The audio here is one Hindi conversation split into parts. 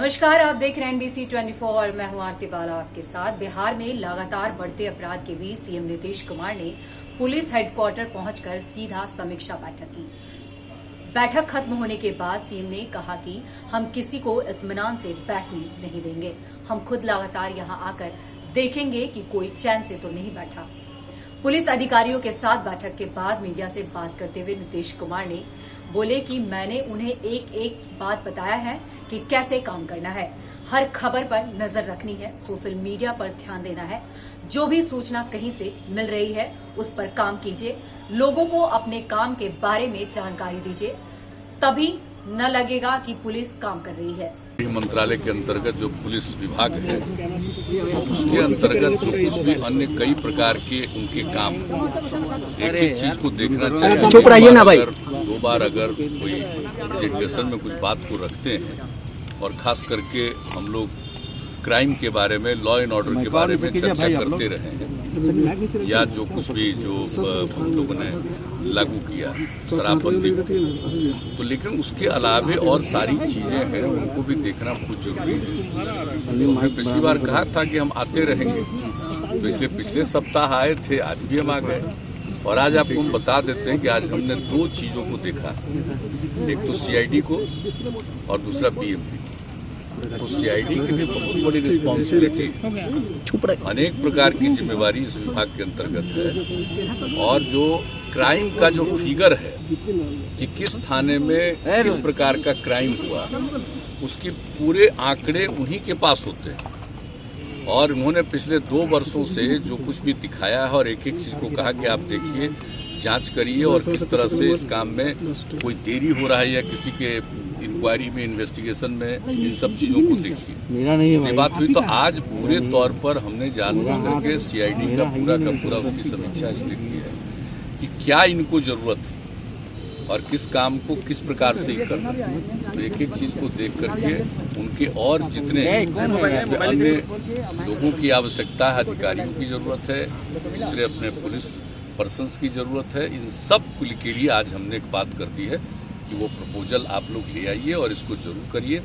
नमस्कार, आप देख रहे हैं NBC 24 और मैं हूं आरती बाला आपके साथ। बिहार में लगातार बढ़ते अपराध के बीच सीएम नीतीश कुमार ने पुलिस हेडक्वार्टर पहुंचकर सीधा समीक्षा बैठक की। बैठक खत्म होने के बाद सीएम ने कहा कि हम किसी को इत्मीनान से बैठने नहीं देंगे। हम खुद लगातार यहां आकर देखेंगे कि कोई चैन से तो नहीं बैठा। पुलिस अधिकारियों के साथ बैठक के बाद मीडिया से बात करते हुए नीतीश कुमार ने बोले कि मैंने उन्हें एक एक बात बताया है कि कैसे काम करना है। हर खबर पर नजर रखनी है, सोशल मीडिया पर ध्यान देना है। जो भी सूचना कहीं से मिल रही है उस पर काम कीजिए। लोगों को अपने काम के बारे में जानकारी दीजिए, तभी न लगेगा कि पुलिस काम कर रही है। गृह मंत्रालय के अंतर्गत जो पुलिस विभाग है उसके अंतर्गत जो कुछ भी अन्य कई प्रकार के उनके काम एक एक चीज को देखना चाहिए। चुप रहिए ना भाई। दो बार अगर कोई प्रेजेंटेशन में कुछ बात को रखते हैं और खास करके हम लोग क्राइम के बारे में, लॉ एंड ऑर्डर के बारे में चर्चा करते रहे हैं, या जो कुछ भी जो हम लोगों ने लागू किया शराबबंदी को, तो लेकिन उसके अलावे और सारी चीजें हैं उनको भी देखना बहुत जरूरी है। हमने पिछली बार कहा था कि हम आते रहेंगे, पिछले सप्ताह आए थे, आज भी हम आ गए और आज आपको हम बता देते हैं कि आज हमने दो चीजों को देखा। एक तो CID को और दूसरा BMP। तो CID की भी बहुत बड़ी रिस्पॉन्सिबिलिटी, अनेक प्रकार की जिम्मेवारी इस विभाग के अंतर्गत है। और जो क्राइम का जो फिगर है कि किस थाने में किस प्रकार का क्राइम हुआ, उसके पूरे आंकड़े उन्हीं के पास होते हैं। और उन्होंने पिछले 2 वर्षों से जो कुछ भी दिखाया है और एक एक चीज को कहा कि आप देखिए, जांच करिए और किस तरह से इस काम में कोई देरी हो रहा है या किसी के इंक्वायरी में, इन्वेस्टिगेशन में, इन सब चीजों को देखिए। ये बात हुई तो आज पूरे तौर पर हमने जानबूझ करके CID का पूरा उसकी समीक्षा इसलिए की है कि क्या इनको जरूरत है और किस काम को किस प्रकार से ही करना है। तो एक एक चीज को देख करके उनके और जितने अन्य लोगों की आवश्यकता है, अधिकारियों की जरूरत है, दूसरे अपने पुलिस पर्सन्स की जरूरत है, इन सब के लिए आज हमने एक बात कर दी है कि वो प्रपोजल आप लोग ले आइए और इसको जरूर करिए,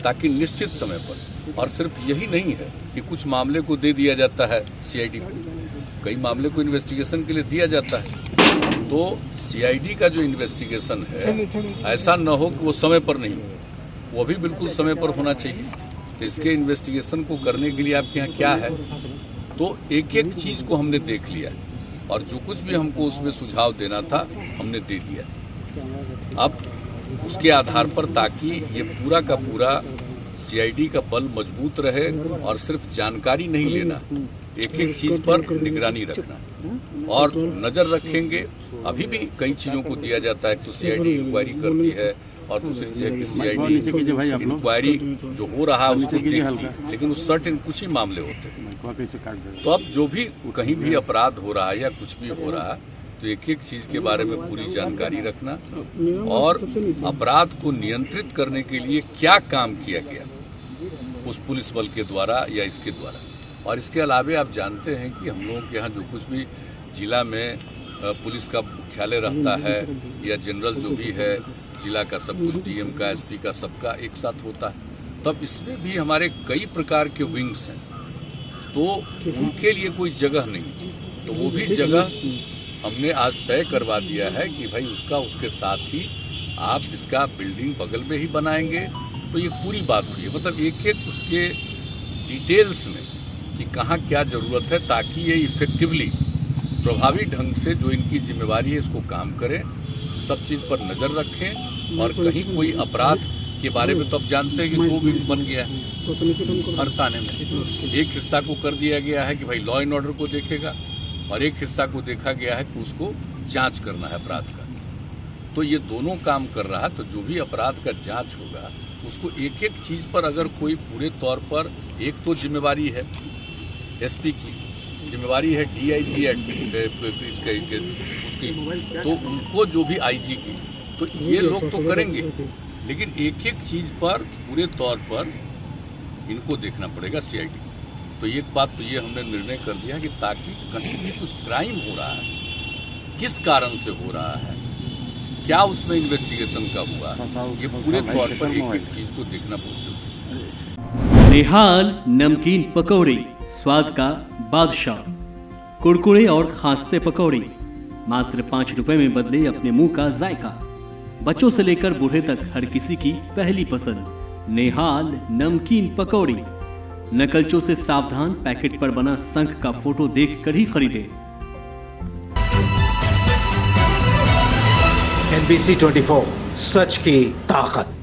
ताकि निश्चित समय पर, और सिर्फ यही नहीं है कि कुछ मामले को दे दिया जाता है CID को, कई मामले को इन्वेस्टिगेशन के लिए दिया जाता है। तो CID का जो इन्वेस्टिगेशन है ऐसा न हो कि वो समय पर नहीं हो, वो भी बिल्कुल समय पर होना चाहिए। तो इसके इन्वेस्टिगेशन को करने के लिए आपके यहाँ क्या है, तो एक एक चीज को हमने देख लिया और जो कुछ भी हमको उसमें सुझाव देना था हमने दे दिया। अब उसके आधार पर ताकि ये पूरा का पूरा CID का बल मजबूत रहे और सिर्फ जानकारी नहीं लेना, एक एक चीज पर निगरानी रखना और नजर रखेंगे। अभी भी कई चीजों को दिया जाता है, तो CID इंक्वायरी करती है और दूसरी चीज है कि CID इंक्वायरी जो हो रहा है उसको देखती है, लेकिन उस सर्टेन कुछ ही मामले होते हैं। तो अब जो भी कहीं भी अपराध हो रहा है या कुछ भी हो रहा है, तो एक एक चीज के बारे में पूरी जानकारी रखना और अपराध को नियंत्रित करने के लिए क्या काम किया गया उस पुलिस बल के द्वारा या इसके द्वारा। और इसके अलावा आप जानते हैं कि हम लोगों के यहाँ जो कुछ भी जिला में पुलिस का मुख्यालय रहता है या जनरल जो भी है जिला का, सब कुछ DM का, SP का, सबका एक साथ होता है, तब इसमें भी हमारे कई प्रकार के विंग्स हैं, तो उनके लिए कोई जगह नहीं, तो वो भी जगह हमने आज तय करवा दिया है कि भाई उसके साथ ही आप इसका बिल्डिंग बगल में ही बनाएंगे। तो ये पूरी बात हुई है, मतलब एक एक उसके डिटेल्स में कि कहाँ क्या जरूरत है, ताकि ये इफेक्टिवली प्रभावी ढंग से जो इनकी जिम्मेवारी है इसको काम करें, सब चीज पर नजर रखें। और कहीं कोई अपराध के बारे में तो अब जानते हैं कि 2 विंग बन गया है हर थाने में। एक हिस्सा को कर दिया गया है कि भाई लॉ एंड ऑर्डर को देखेगा और एक हिस्सा को देखा गया है कि उसको जांच करना है अपराध का। तो ये दोनों काम कर रहा है, तो जो भी अपराध का जांच होगा उसको एक एक चीज पर अगर कोई पूरे तौर पर, एक तो जिम्मेवारी है SP की, जिम्मेवारी है DIG उसकी, तो उनको जो भी IG की, तो ये लोग तो करेंगे, लेकिन एक एक चीज पर पूरे तौर पर इनको देखना पड़ेगा CID। तो एक बात तो ये हमने निर्णय कर दिया कि ताकि कहीं भी कुछ क्राइम हो रहा है, किस कारण से हो रहा है, क्या उसमें इन्वेस्टिगेशन का हुआ, ये पूरे तौर पर एक एक चीज को देखना बहुत जरूरी है। निहाल नमकीन पकौड़ी, स्वाद का बादशाह। कुरकुरे और खास्ते पकौड़ी मात्र 5 रुपए में बदले अपने मुंह का जायका। बच्चों से लेकर बूढ़े तक हर किसी की पहली पसंद निहाल नमकीन पकौड़ी। नकलचों से सावधान, पैकेट पर बना शंख का फोटो देखकर ही खरीदें। NBC 24 सच की ताकत।